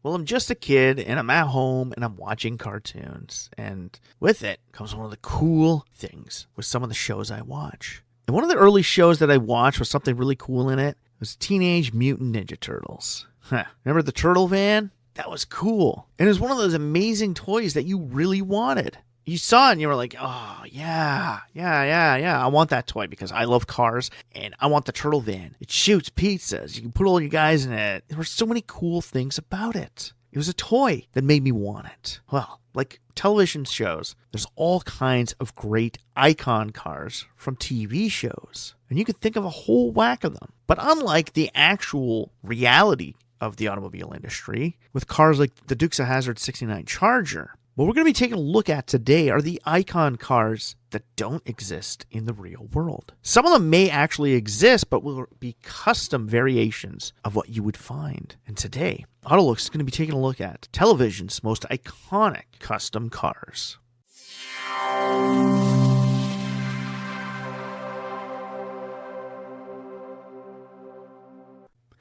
Well, I'm just a kid, and I'm at home, and I'm watching cartoons. And with it comes one of the cool things with some of the shows I watch. And one of the early shows that I watched with something really cool in it was Teenage Mutant Ninja Turtles. Remember the turtle van? That was cool. And it was one of those amazing toys that you really wanted. You saw it and you were like, oh, yeah, I want that toy because I love cars and I want the turtle van. It shoots pizzas. You can put all your guys in it. There were so many cool things about it. It was a toy that made me want it. Well, like television shows, there's all kinds of great icon cars from TV shows. And you could think of a whole whack of them. But unlike the actual reality of the automobile industry, with cars like the Dukes of Hazzard 69 Charger, what we're going to be taking a look at today are the icon cars that don't exist in the real world. Some of them may actually exist, but will be custom variations of what you would find. And today, AutoLooks is going to be taking a look at television's most iconic custom cars.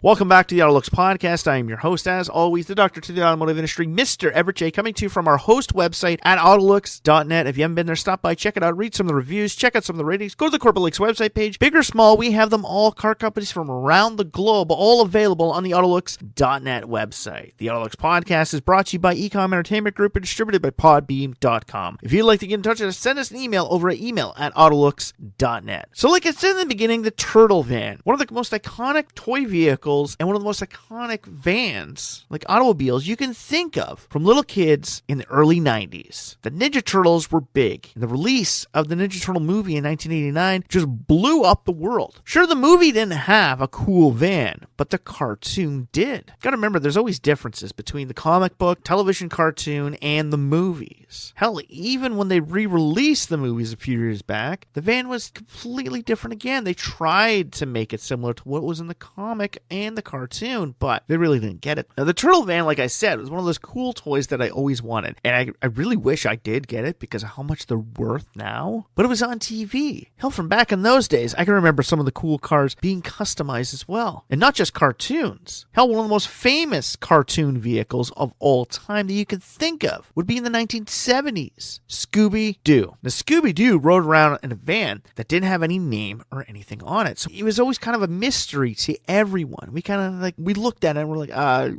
Welcome back to the AutoLooks podcast. I am your host, as always, the doctor to the automotive industry, Mr. Everett J, coming to you from our host website at AutoLooks.net. If you haven't been there, stop by, check it out, read some of the reviews, check out some of the ratings, go to the Corporate Links website page. Big or small, we have them all, car companies from around the globe, all available on the AutoLooks.net website. The AutoLooks podcast is brought to you by Ecom Entertainment Group and distributed by Podbeam.com. If you'd like to get in touch with us, send us an email over at email@AutoLooks.net. So like I said in the beginning, the Turtle Van, one of the most iconic toy vehicles and one of the most iconic vans, like automobiles, you can think of from little kids in the early 90s. The Ninja Turtles were big, and the release of the Ninja Turtle movie in 1989 just blew up the world. Sure, the movie didn't have a cool van, but the cartoon did. Gotta remember, there's always differences between the comic book, television cartoon, and the movies. Hell, even when they re-released the movies a few years back, the van was completely different again. They tried to make it similar to what was in the comic and the cartoon, but they really didn't get it. Now, the Turtle Van, like I said, was one of those cool toys that I always wanted, and I really wish I did get it because of how much they're worth now, but it was on TV. Hell, from back in those days, I can remember some of the cool cars being customized as well, and not just cartoons. Hell, one of the most famous cartoon vehicles of all time that you can think of would be in the 1970s, Scooby-Doo. Now, Scooby-Doo rode around in a van that didn't have any name or anything on it, so it was always kind of a mystery to everyone. We looked at it and we're like, I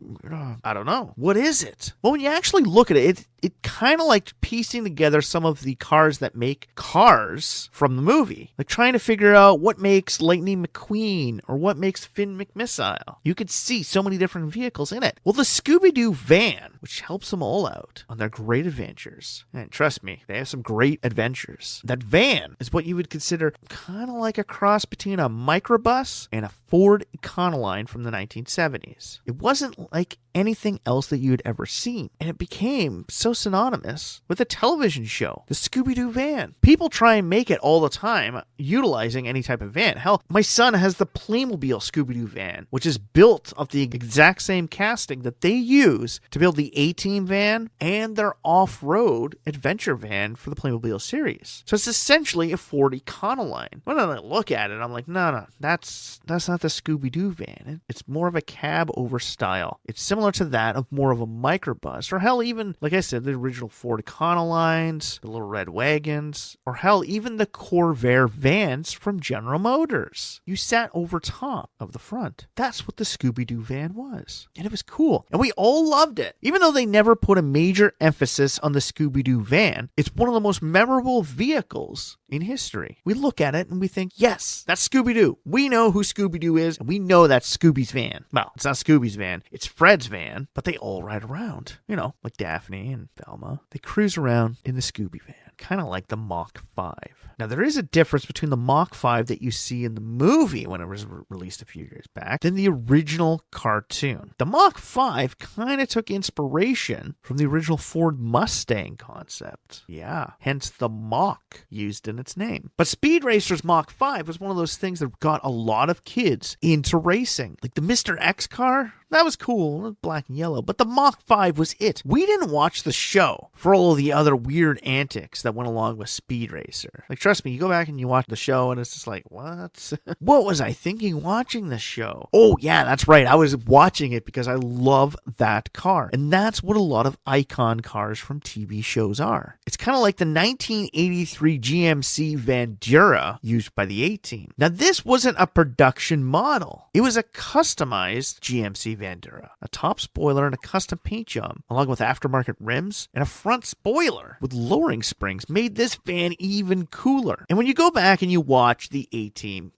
don't know. What is it? Well, when you actually look at it, it kind of like piecing together some of the cars that make cars from the movie. Like trying to figure out what makes Lightning McQueen or what makes Finn McMissile. You could see so many different vehicles in it. Well, the Scooby-Doo van, which helps them all out on their great adventures. And trust me, they have some great adventures. That van is what you would consider kind of like a cross between a microbus and a Ford Econoline from the 1970s. It wasn't like anything else that you had ever seen, and it became so synonymous with a television show, the Scooby-Doo van. People try and make it all the time, utilizing any type of van. Hell, my son has the Playmobil Scooby-Doo van, which is built of the exact same casting that they use to build the A-Team van and their off-road adventure van for the Playmobil series. So it's essentially a Ford Econoline. When I look at it, I'm like, no, that's not the Scooby-Doo van. It's more of a cab over style. It's similar to that of more of a microbus, or hell, even, like I said, the original Ford Econolines, the little red wagons, or hell, even the Corvair vans from General Motors. You sat over top of the front. That's what the Scooby-Doo van was. And it was cool. And we all loved it. Even though they never put a major emphasis on the Scooby-Doo van, it's one of the most memorable vehicles in history. We look at it and we think, yes, that's Scooby-Doo. We know who Scooby-Doo is, and we know that's Scooby's van. Well, it's not Scooby's van, it's Fred's van, but they all ride around. You know, like Daphne and Velma. They cruise around in the Scooby van, kind of like the Mach 5. Now, there is a difference between the Mach 5 that you see in the movie when it was released a few years back than the original cartoon. The Mach 5 kind of took inspiration from the original Ford Mustang concept. Yeah, hence the Mach used in its name. But Speed Racer's Mach 5 was one of those things that got a lot of kids into racing. Like the Mr. X car, that was cool, black and yellow, but the Mach 5 was it. We didn't watch the show for all of the other weird antics that went along with Speed Racer. Like, trust me, you go back and you watch the show and it's just like, what? What was I thinking watching this show? Oh, yeah, that's right. I was watching it because I love that car. And that's what a lot of icon cars from TV shows are. It's kind of like the 1983 GMC Vandura used by the A-Team. Now, this wasn't a production model. It was a customized GMC Vandura. A top spoiler and a custom paint job, along with aftermarket rims and a front spoiler with lowering springs, made this van even cooler. And when you go back and you watch the A-Team,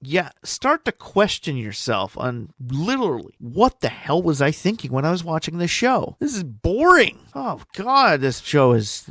start to question yourself on literally, what the hell was I thinking when I was watching this show? This is boring. Oh, God, this show is...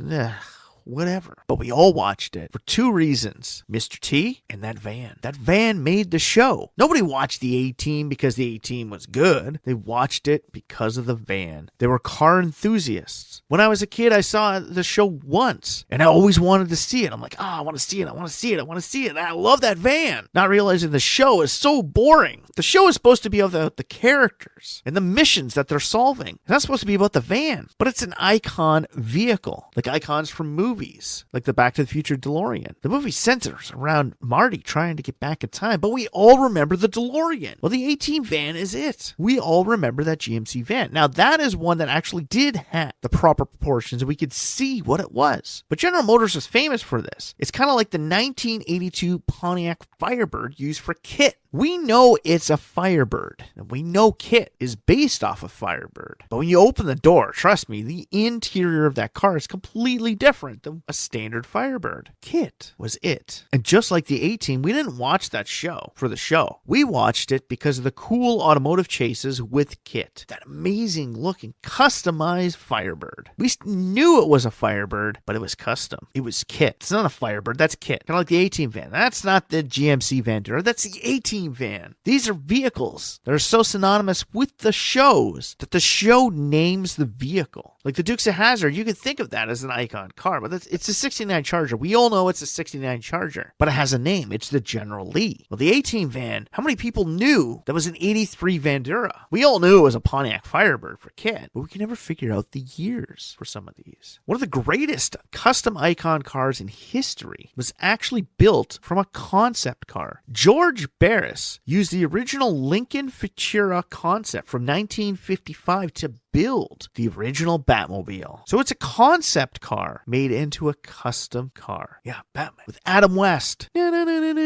whatever. But we all watched it for two reasons. Mr. T and that van. That van made the show. Nobody watched the A-Team because the A-Team was good. They watched it because of the van. They were car enthusiasts. When I was a kid, I saw the show once, and I always wanted to see it. I'm like, I want to see it. I want to see it. I want to see it. And I love that van. Not realizing the show is so boring. The show is supposed to be about the characters and the missions that they're solving. It's not supposed to be about the van, but it's an icon vehicle, like icons from movies, like the Back to the Future DeLorean. The movie centers around Marty trying to get back in time, but we all remember the DeLorean. Well, the A-Team van is it. We all remember that GMC van. Now, that is one that actually did have the proper proportions, and we could see what it was. But General Motors was famous for this. It's kind of like the 1982 Pontiac Firebird used for KITT. We know it's a Firebird, and we know KITT is based off of Firebird. But when you open the door, trust me, the interior of that car is completely different than a standard Firebird. KITT was it. And just like the A-Team, we didn't watch that show for the show. We watched it because of the cool automotive chases with KITT. That amazing looking customized Firebird. We knew it was a Firebird, but it was custom. It was KITT. It's not a Firebird, that's KITT. Kind of like the A-Team van. That's not the GMC Vandura, that's the A-Team van. These are vehicles that are so synonymous with the shows that the show names the vehicle. Like the Dukes of Hazzard, you could think of that as an icon car, but it's a 69 Charger. We all know it's a 69 Charger, but it has a name. It's the General Lee. Well, the A-Team van, how many people knew that was an 83 Vandura? We all knew it was a Pontiac Firebird for KITT, but we can never figure out the years for some of these. One of the greatest custom icon cars in history was actually built from a concept car. George Barris used the original Lincoln Futura concept from 1955 to build the original Batmobile. So it's a concept car made into a custom car. Yeah, Batman with Adam West. Batman.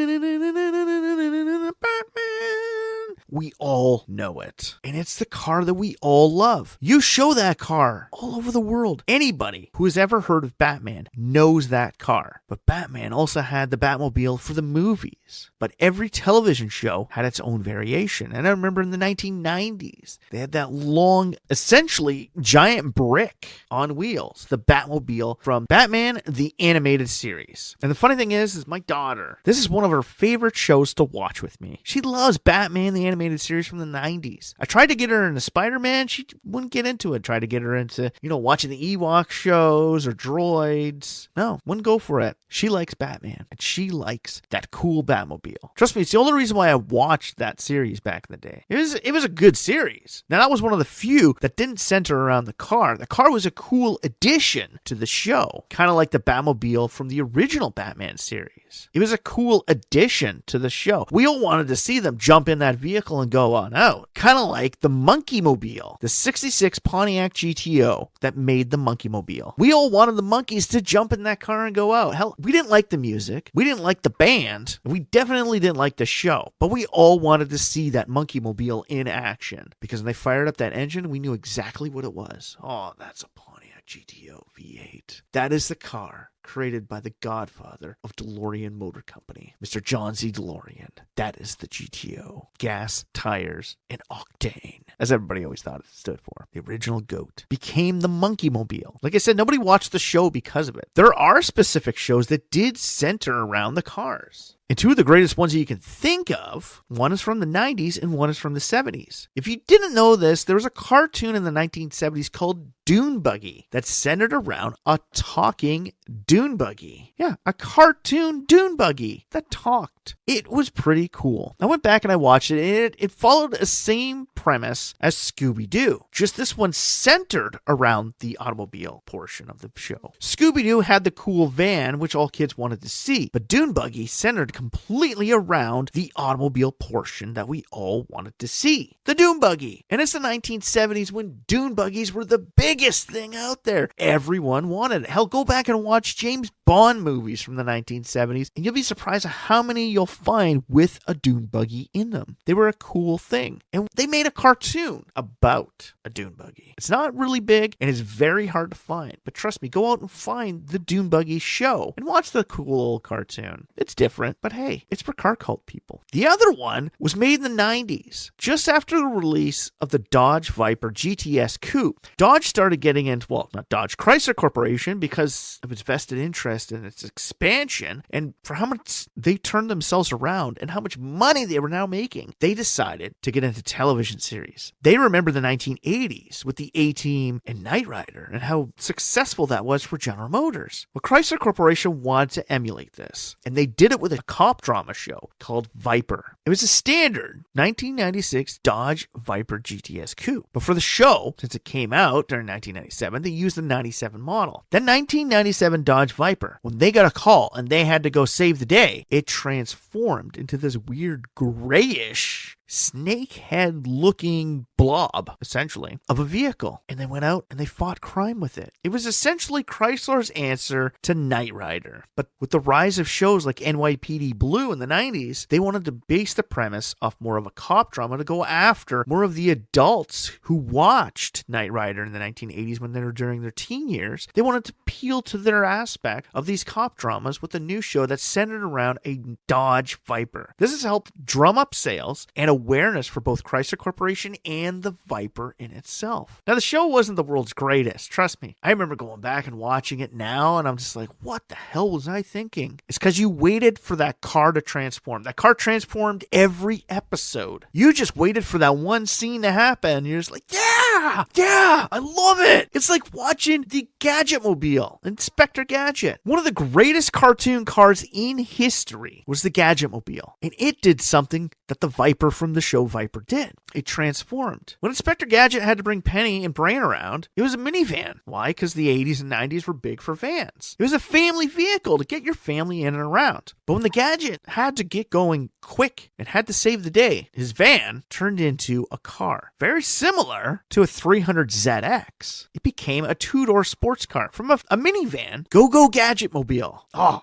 We all know it. And it's the car that we all love. You show that car all over the world. Anybody who has ever heard of Batman knows that car. But Batman also had the Batmobile for the movies. But every television show had its own variation. And I remember in the 1990s, they had that long, essentially giant brick on wheels, the Batmobile from Batman, the animated series. And the funny thing is my daughter, this is one of her favorite shows to watch with me. She loves Batman, the animated series from the 90s. I tried to get her into Spider-Man. She wouldn't get into it. Tried to get her into, watching the Ewok shows or droids. No, wouldn't go for it. She likes Batman, and she likes that cool Batmobile. Trust me, it's the only reason why I watched that series back in the day. It was a good series. Now, that was one of the few that didn't center around the car. The car was a cool addition to the show, kind of like the Batmobile from the original Batman series. It was a cool addition to the show. We all wanted to see them jump in that vehicle and go on out. Kind of like the Monkey Mobile, the 66 Pontiac GTO that made the Monkey Mobile. We all wanted the monkeys to jump in that car and go out. Hell, we didn't like the music. We didn't like the band. And we definitely didn't like the show. But we all wanted to see that Monkey Mobile in action. Because when they fired up that engine, we knew exactly what it was. Oh, that's a Pontiac GTO V8. That is the car created by the godfather of DeLorean Motor Company, Mr. John Z. DeLorean. That is the GTO. Gas, tires, and octane, as everybody always thought it stood for. The original GOAT became the Monkey Mobile. Like I said, nobody watched the show because of it. There are specific shows that did center around the cars. And two of the greatest ones that you can think of, one is from the 90s and one is from the 70s. If you didn't know this, there was a cartoon in the 1970s called Dune Buggy that centered around a talking dune buggy. Yeah, a cartoon dune buggy that talked. out. It was pretty cool. I went back and I watched it, and it followed the same premise as Scooby-Doo. Just this one centered around the automobile portion of the show. Scooby-Doo had the cool van, which all kids wanted to see, but Dune Buggy centered completely around the automobile portion that we all wanted to see. The Dune Buggy. And it's the 1970s when Dune Buggies were the biggest thing out there. Everyone wanted it. Hell, go back and watch James Bond movies from the 1970s, and you'll be surprised at how many you'll find with a Dune Buggy in them. They were a cool thing. And they made a cartoon about a Dune Buggy. It's not really big, and it's very hard to find. But trust me, go out and find the Dune Buggy show and watch the cool old cartoon. It's different, but hey, it's for car cult people. The other one was made in the 90s, just after the release of the Dodge Viper GTS Coupe. Dodge started getting into, well, not Dodge, Chrysler Corporation, because of its vested interest in its expansion, and for how much they turned themselves around and how much money they were now making, they decided to get into television series. They remember the 1980s with the A-Team and Knight Rider and how successful that was for General Motors. Well, Chrysler Corporation wanted to emulate this, and they did it with a cop drama show called Viper. It was a standard 1996 Dodge Viper GTS Coupe, but for the show, since it came out during 1997, they used the 97 model. That 1997 Dodge Viper, when they got a call and they had to go save the day, it transformed into this weird grayish snakehead looking blob, essentially, of a vehicle. And they went out and they fought crime with it. It was essentially Chrysler's answer to Knight Rider. But with the rise of shows like NYPD Blue in the 90s, they wanted to base the premise off more of a cop drama to go after more of the adults who watched Knight Rider in the 1980s when they were during their teen years. They wanted to appeal to their aspect of these cop dramas with a new show that's centered around a Dodge Viper. This has helped drum up sales and awareness for both Chrysler Corporation and the Viper in itself. Now, the show wasn't the world's greatest, trust me. I remember going back and watching it now, and I'm just like, what the hell was I thinking? It's because you waited for that car to transform. That car transformed every episode. You just waited for that one scene to happen, and you're just like, yeah, I love it. It's like watching the Gadgetmobile, Inspector Gadget. One of the greatest cartoon cars in history was the Gadgetmobile, and it did something that the Viper from the show Viper did. It transformed. When Inspector Gadget had to bring Penny and Brain around, it was a minivan. Why? Because the 80s and 90s were big for vans. It was a family vehicle to get your family in and around. But when the Gadget had to get going quick and had to save the day, his van turned into a car. Very similar to a 300ZX. It became a two-door sports car. From a minivan, go Gadgetmobile. Oh,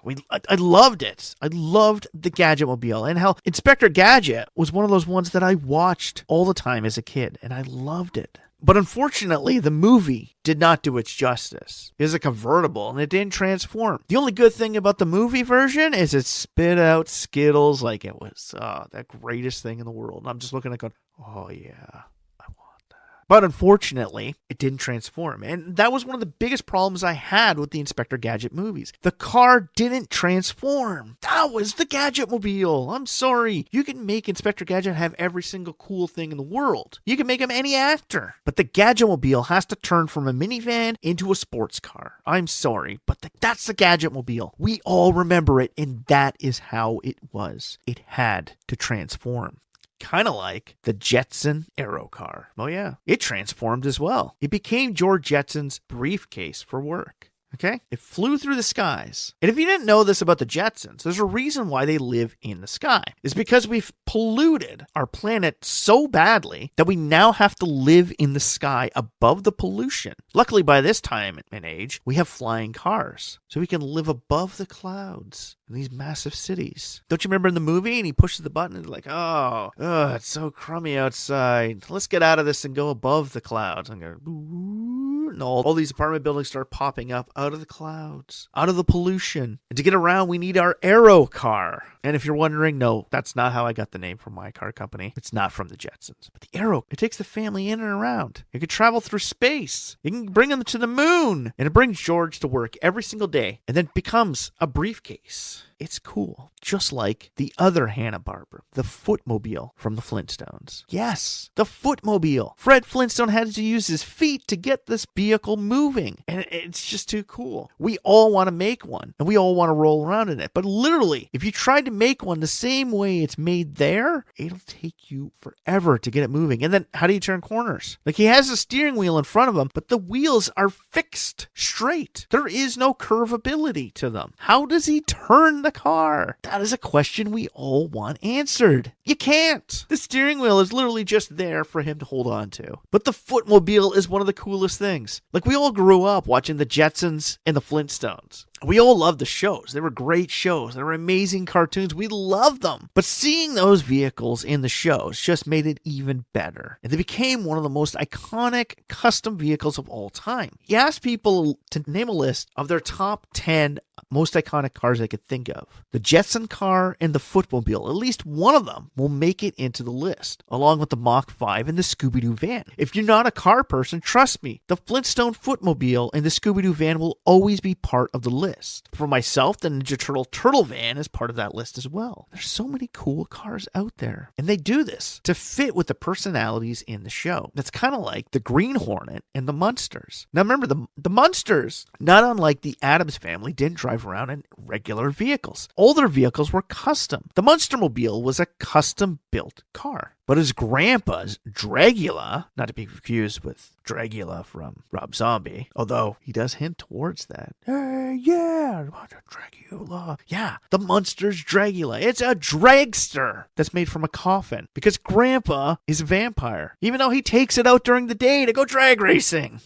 I loved it. I loved the Gadgetmobile. And how Inspector Gadget was one of those ones that I watched all the time as a kid, and I loved it. But unfortunately, the movie did not do its justice. It was a convertible, and it didn't transform. The only good thing about the movie version is it spit out Skittles like it was the greatest thing in the world. And I'm just looking at it going, oh yeah, I want that. But unfortunately, it didn't transform. And that was one of the biggest problems I had with the Inspector Gadget movies. The car didn't transform. That was the Gadgetmobile. I'm sorry. You can make Inspector Gadget have every single cool thing in the world. You can make him any actor. But the Gadgetmobile has to turn from a minivan into a sports car. I'm sorry, but that's the Gadgetmobile. We all remember it, and that is how it was. It had to transform. Kind of like the Jetson Aero car. Oh yeah, it transformed as well. It became George Jetson's briefcase for work. Okay? It flew through the skies. And if you didn't know this about the Jetsons, there's a reason why they live in the sky. It's because we've polluted our planet so badly that we now have to live in the sky above the pollution. Luckily, by this time and age, we have flying cars. So we can live above the clouds in these massive cities. Don't you remember in the movie? And he pushes the button and it's like, oh, it's so crummy outside. Let's get out of this and go above the clouds. And go, and all these apartment buildings start popping up out of the clouds, out of the pollution. And to get around, we need our Aero car. And if you're wondering, no, that's not how I got the name from my car company. It's not from the Jetsons. But the Aero, it takes the family in and around. It can travel through space. You can bring them to the moon. And it brings George to work every single day and then becomes a briefcase. It's cool. Just like the other Hanna-Barbera, the Footmobile from the Flintstones. Yes, the Footmobile. Fred Flintstone had to use his feet to get this vehicle moving. And it's just too cool. We all want to make one, and we all want to roll around in it. But literally, if you tried to make one the same way it's made there, it'll take you forever to get it moving. And then how do you turn corners? Like, he has a steering wheel in front of him, but the wheels are fixed straight. There is no curvability to them. How does he turn the car? That is a question we all want answered. You can't. The steering wheel is literally just there for him to hold on to. But the Footmobile is one of the coolest things. Like, we all grew up watching the Jetsons and the Flintstones. We all loved the shows. They were great shows. They were amazing cartoons. We loved them. But seeing those vehicles in the shows just made it even better. And they became one of the most iconic custom vehicles of all time. You ask people to name a list of their top 10 most iconic cars they could think of. The Jetson car and the Footmobile, at least one of them, will make it into the list, along with the Mach 5 and the Scooby-Doo van. If you're not a car person, trust me, the Flintstone Footmobile and the Scooby-Doo van will always be part of the list. For myself, the Ninja Turtle van is part of that list as well. There's so many cool cars out there, and they do this to fit with the personalities in the show. That's kind of like the Green Hornet and the Munsters. Now remember, the Munsters, not unlike the Addams Family, didn't drive around in regular vehicles. All their vehicles were custom. The Munstermobile was a custom-built car. But his grandpa's Dragula, not to be confused with Dragula from Rob Zombie, although he does hint towards that. Hey, yeah, Dragula. Yeah, the Munsters Dragula. It's a dragster that's made from a coffin because Grandpa is a vampire, even though he takes it out during the day to go drag racing.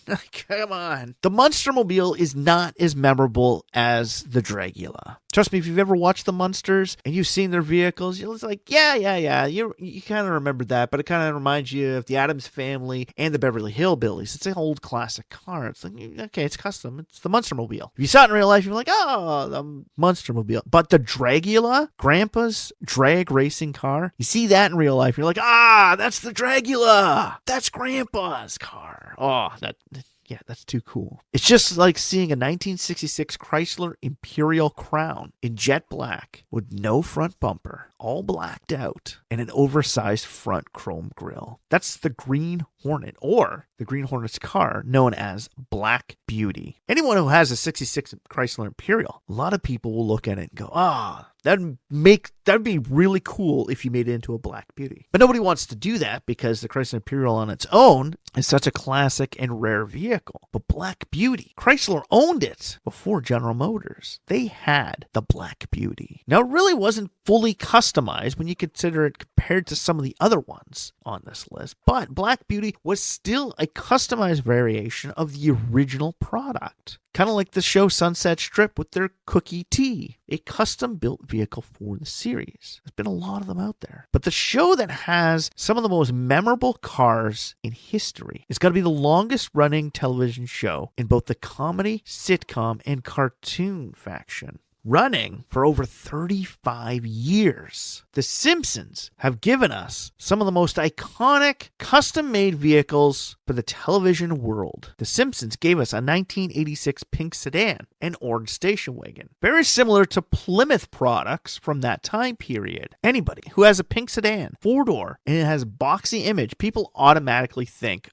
Come on. The Munstermobile is not as memorable as the Dragula. Trust me, if you've ever watched the Munsters and you've seen their vehicles, you're just like, yeah. You kind of remember that, but it kind of reminds you of the Addams Family and the Beverly Hillbillies. It's an old classic car. It's like, okay, it's custom. It's the Munstermobile. If you saw it in real life, you're like, oh, the Munstermobile. But the Dragula, Grandpa's drag racing car, you see that in real life, you're like, that's the Dragula. That's Grandpa's car. Yeah, that's too cool. It's just like seeing a 1966 Chrysler Imperial Crown in jet black with no front bumper, all blacked out, and an oversized front chrome grille. That's the Green Hornet, or the Green Hornet's car, known as Black Beauty. Anyone who has a 66 Chrysler Imperial, a lot of people will look at it and go, that'd be really cool if you made it into a Black Beauty. But nobody wants to do that because the Chrysler Imperial on its own is such a classic and rare vehicle. But Black Beauty, Chrysler owned it before General Motors. They had the Black Beauty. Now, it really wasn't fully customized when you consider it compared to some of the other ones on this list, but Black Beauty was still a customized variation of the original product. Kind of like the show Sunset Strip with their Cookie Tea, a custom-built vehicle for the series. There's been a lot of them out there. But the show that has some of the most memorable cars in history is going to be the longest-running television show in both the comedy, sitcom, and cartoon faction, running for over 35 years. The Simpsons have given us some of the most iconic custom-made vehicles for the television world. The Simpsons gave us a 1986 pink sedan and orange station wagon, very similar to Plymouth products from that time period. Anybody who has a pink sedan, four-door, and it has a boxy image, people automatically think,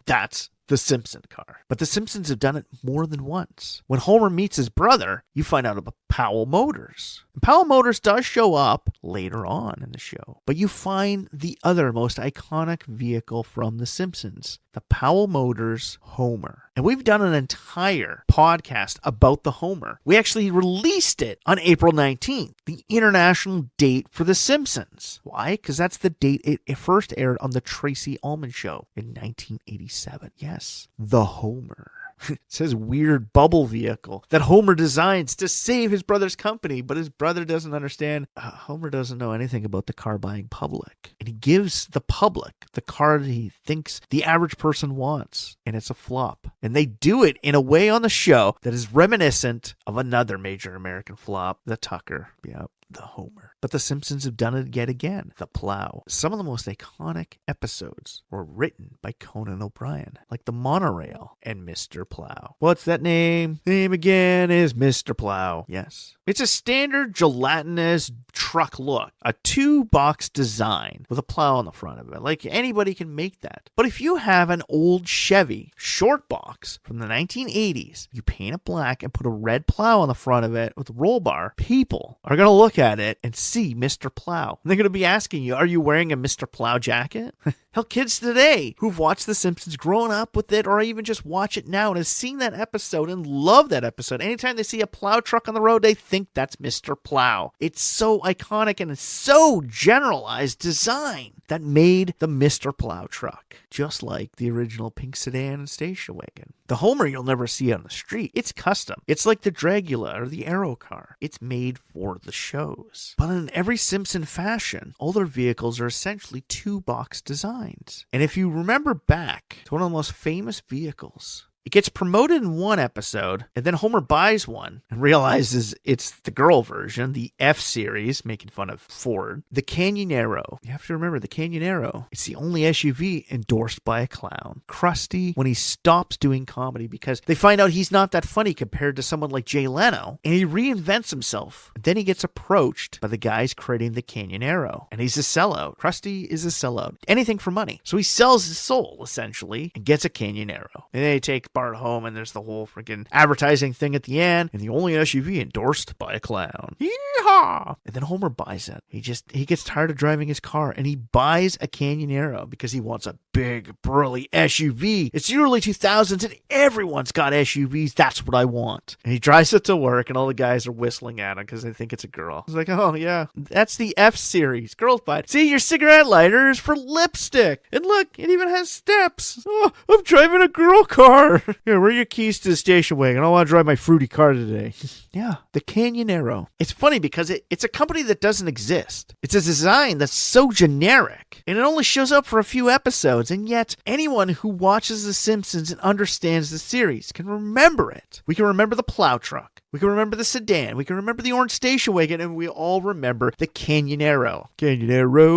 that's the Simpson car. But the Simpsons have done it more than once. When Homer meets his brother, you find out about Powell Motors. And Powell Motors does show up later on in the show. But you find the other most iconic vehicle from the Simpsons, the Powell Motors Homer. And we've done an entire podcast about the Homer. We actually released it on April 19th, the international date for The Simpsons. Why? Because that's the date it first aired on the Tracy Ullman Show in 1987. Yes, the Homer. It says weird bubble vehicle that Homer designs to save his brother's company, but his brother doesn't understand. Homer doesn't know anything about the car buying public. And he gives the public the car that he thinks the average person wants, and it's a flop. And they do it in a way on the show that is reminiscent of another major American flop, the Tucker. Yeah, the Homer. But the Simpsons have done it yet again. The Plow. Some of the most iconic episodes were written by Conan O'Brien, like the monorail and Mr. Plow. What's that name? Name again is Mr. Plow. Yes. It's a standard gelatinous truck look. A 2-box design with a plow on the front of it. Like anybody can make that. But if you have an old Chevy short box from the 1980s, you paint it black and put a red plow on the front of it with a roll bar, people are going to look at it and see Mr. Plow. And they're going to be asking you, are you wearing a Mr. Plow jacket? Hell, kids today who've watched The Simpsons, grown up with it, or even just watch it now and have seen that episode and love that episode. Anytime they see a plow truck on the road, they think that's Mr. Plow. It's so iconic and it's so generalized design that made the Mr. Plow truck, just like the original pink sedan and station wagon. The Homer you'll never see on the street. It's custom. It's like the Dragula or the Aero car. It's made for the shows. But in every Simpson fashion, all their vehicles are essentially 2-box designs. And if you remember back to one of the most famous vehicles, it gets promoted in one episode, and then Homer buys one and realizes it's the girl version, the F-Series, making fun of Ford. The Canyonero. You have to remember, the Canyonero, it's the only SUV endorsed by a clown. Krusty, when he stops doing comedy because they find out he's not that funny compared to someone like Jay Leno, and he reinvents himself. And then he gets approached by the guys creating the Canyonero, and he's a sellout. Krusty is a sellout. Anything for money. So he sells his soul, essentially, and gets a Canyonero. And then he takes Bart home, and there's the whole freaking advertising thing at the end, and the only SUV endorsed by a clown. Yeehaw! And then Homer buys it. He gets tired of driving his car, and he buys a Canyonero because he wants a big, burly SUV. It's the early 2000s, and everyone's got SUVs. That's what I want. And he drives it to work, and all the guys are whistling at him because they think it's a girl. He's like, oh, yeah, that's the F-Series. Girls buy it. See, your cigarette lighter is for lipstick. And look, it even has steps. Oh, I'm driving a girl car. Here, where are your keys to the station wagon? I want to drive my fruity car today. Yeah, the Canyonero. It's funny because it's a company that doesn't exist. It's a design that's so generic, and it only shows up for a few episodes, and yet anyone who watches The Simpsons and understands the series can remember it. We can remember the plow truck. We can remember the sedan. We can remember the orange station wagon, and we all remember the Canyonero. Canyonero.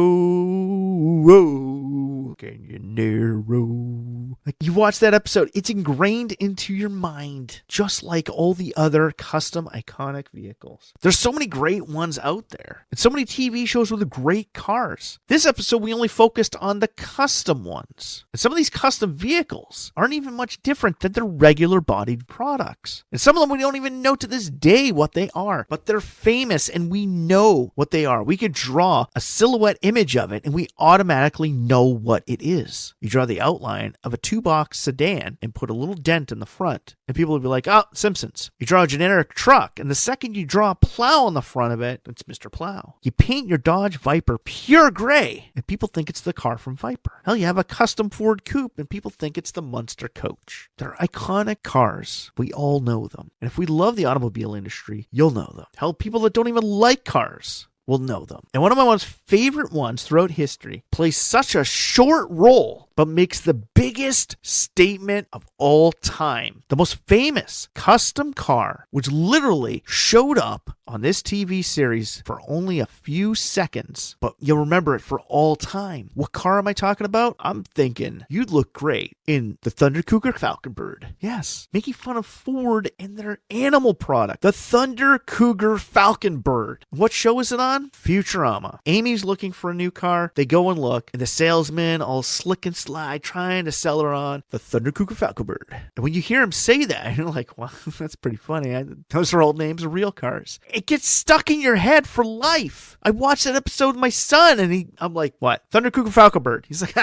Whoa. Canyonero. Like, you watch that episode, it's ingrained into your mind, just like all the other custom iconic vehicles. There's so many great ones out there, and so many TV shows with great cars. This episode, we only focused on the custom ones. And some of these custom vehicles aren't even much different than their regular bodied products. And some of them we don't even know to this day what they are, but they're famous and we know what they are. We could draw a silhouette image of it and we automatically know what it is. You draw the outline of a 2-box sedan and put a little dent in the front, and people will be like, oh, Simpsons. You draw a generic truck, and the second you draw a plow on the front of it, it's Mr. Plow. You paint your Dodge Viper pure gray, and people think it's the car from Viper. Hell, you have a custom Ford Coupe, and people think it's the Munster Coach. They're iconic cars. We all know them. And if we love the automobile industry, you'll know them. Hell, people that don't even like cars will know them. And one of my most favorite ones throughout history plays such a short role, but makes the biggest statement of all time. The most famous custom car, which literally showed up on this TV series for only a few seconds, but you'll remember it for all time. What car am I talking about? I'm thinking you'd look great in the Thunder Cougar Falconbird. Yes, making fun of Ford and their animal product, the Thunder Cougar Falconbird. What show is it on? Futurama. Amy's looking for a new car. They go and look, and the salesman, all slick and slide, trying to sell her on the Thunder Cougar Falconbird. And when you hear him say that, you're like, wow, that's pretty funny. Those are old names of real cars. It gets stuck in your head for life. I watched that episode with my son, and I'm like, what? Thunder Cougar Falconbird. He's like,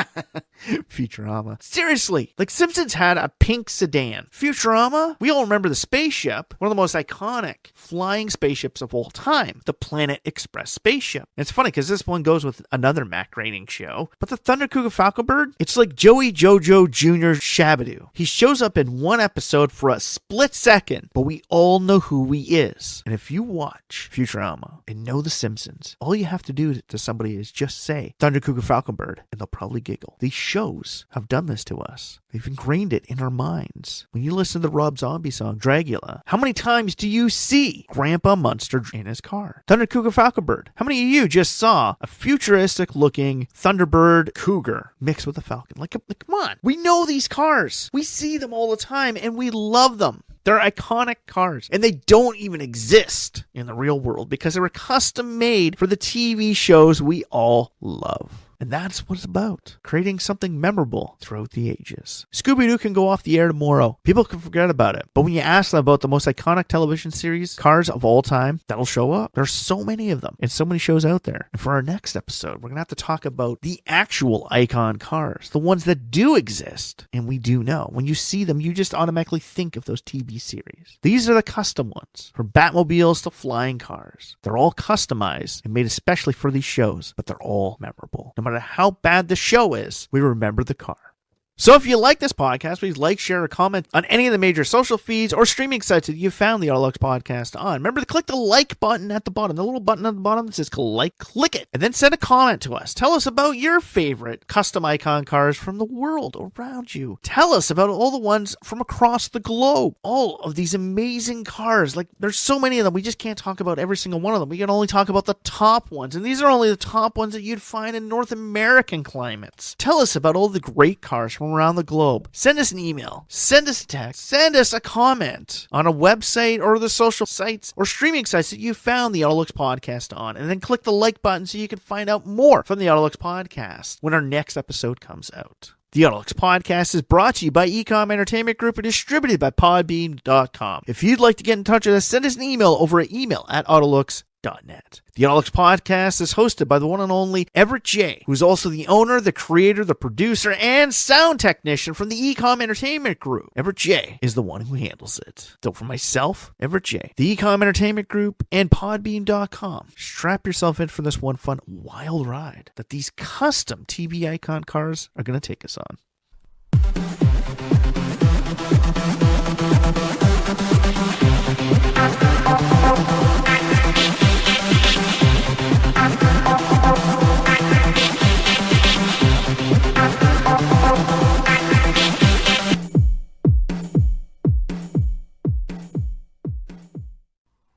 Futurama. Seriously, like Simpsons had a pink sedan. Futurama, we all remember the spaceship, one of the most iconic flying spaceships of all time, the Planet Express spaceship. And it's funny because this one goes with another Mac Groening show, but the Thunder Cougar Falconbird, it's Looks like Joey Jojo Jr. Shabadoo. He shows up in one episode for a split second, but we all know who he is. And if you watch Futurama and know The Simpsons, all you have to do to somebody is just say Thunder Cougar Falconbird, and they'll probably giggle. These shows have done this to us. They've ingrained it in our minds. When you listen to the Rob Zombie song, Dragula, how many times do you see Grandpa Munster in his car? Thunder Cougar Falconbird. How many of you just saw a futuristic-looking Thunderbird Cougar mixed with a Falcon? Like, come on. We know these cars. We see them all the time, and we love them. They're iconic cars, and they don't even exist in the real world because they were custom made for the TV shows we all love. And that's what it's about, creating something memorable throughout the ages. Scooby-Doo can go off the air tomorrow. People can forget about it. But when you ask them about the most iconic television series, cars of all time, that'll show up. There's so many of them and so many shows out there. And for our next episode, we're going to have to talk about the actual icon cars, the ones that do exist. And we do know. When you see them, you just automatically think of those TV series. These are the custom ones, from Batmobiles to flying cars. They're all customized and made especially for these shows, but they're all memorable. No matter how bad the show is, we remember the car. So if you like this podcast, please like, share, or comment on any of the major social feeds or streaming sites that you found the AutoLooks podcast on. Remember to click the like button at the bottom, the little button at the bottom that says like, click it, and then send a comment to us. Tell us about your favorite custom icon cars from the world around you. Tell us about all the ones from across the globe. All of these amazing cars. Like, there's so many of them. We just can't talk about every single one of them. We can only talk about the top ones, and these are only the top ones that you'd find in North American climates. Tell us about all the great cars from around the globe. Send us an email, send us a text, send us a comment on a website or the social sites or streaming sites that you found the AutoLooks podcast on, and then click the like button so you can find out more from the AutoLooks podcast when our next episode comes out. The AutoLooks podcast is brought to you by Ecom Entertainment Group and distributed by Podbean.com. If you'd like to get in touch with us, send us an email over at email@autolooks.net. The AutoLooks podcast is hosted by the one and only Everett J., who's also the owner, the creator, the producer, and sound technician from the Ecom Entertainment Group. Everett J. is the one who handles it. So for myself, Everett J., the Ecom Entertainment Group, and Podbean.com, strap yourself in for this one fun, wild ride that these custom TV icon cars are going to take us on.